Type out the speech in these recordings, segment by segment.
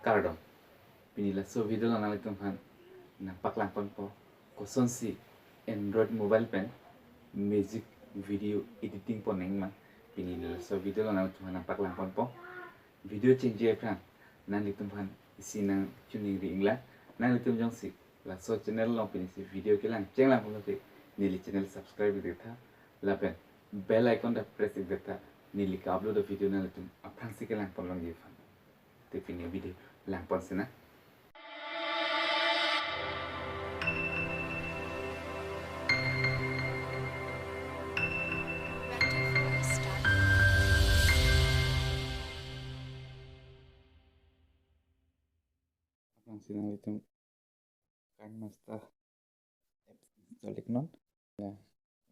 cardom pinila so video lang nalitum han na paklang pon po kosonsi Android mobile pen music video editing po neng man pinila so video lang nalitum han na paklang pon po video change pan nalitum han isinang tuning ri ingla nalitum jong si la so channel long pinisi video ke lang cheng lang pon nili channel subscribe ditha la pen bell icon da press ditha nili ka upload video nalitum apang si ke lang pon long fan te pini video lang pon sina Sinang itu kan master install non ya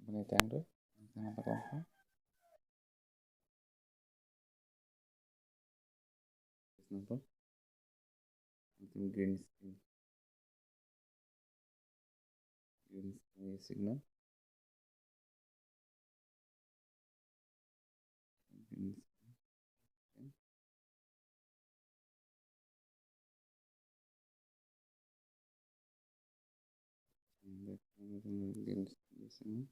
boleh tanda sama apa example itu green screen signal green screen green screen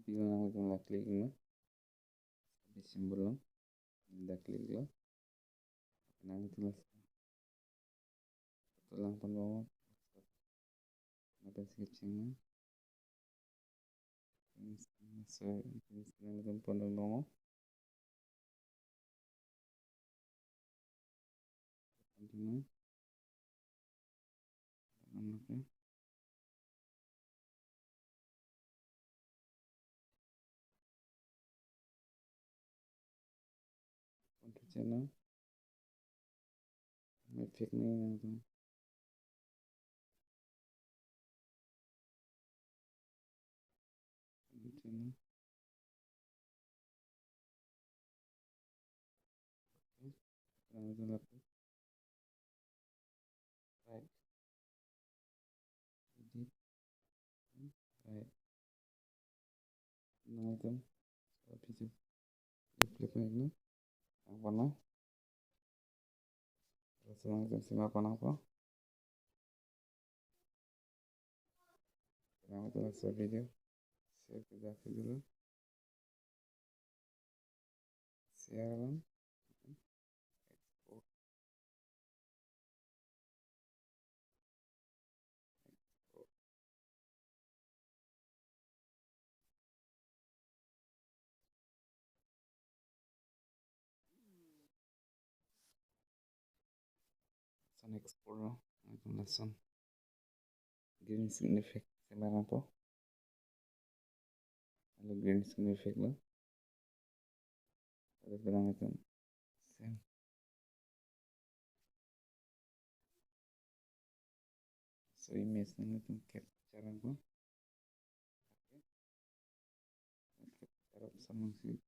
bilang itu lah klik ini di simbol lo dah klik lo nah itu lah tulang penuh ada sketchingnya so itu penuh continue anaknya untuk channel efeknya itu channel itu lapis right edit right nah itu bisa flip ini apa nah terus langsung simak apa nah itu langsung video save juga dulu share lang export son export lo itu langsung green screen effect sembarang apa lalu green screen effect lo ada bilang itu same so image nang itu capture aku capture sama si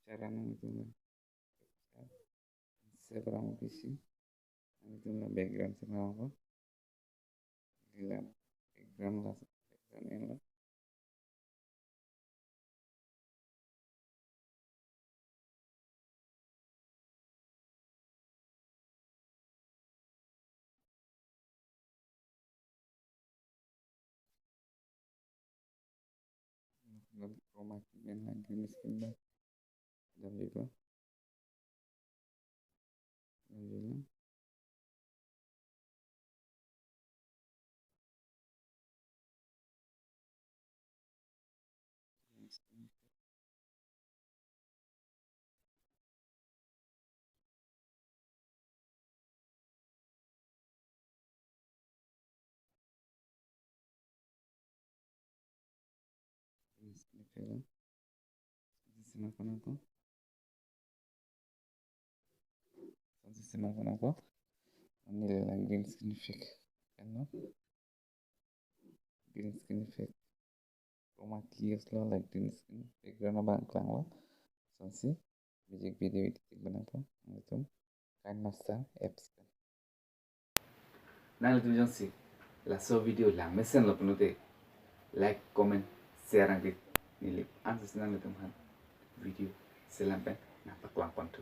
capture nang itu save orang PC itu background sama apa background lah background ini lah dan chroma key yang lagi miskin dan juga dan juga miskin film sistem apa ini lagi green screen effect kan no green screen effect chroma key lo like green screen background abang klang lo so si music video editing benapa itu kain master apps nangletum jongsi laso video lang mesen lo penute like comment share ang nilip answer nangletum han video selampen na paklang kontu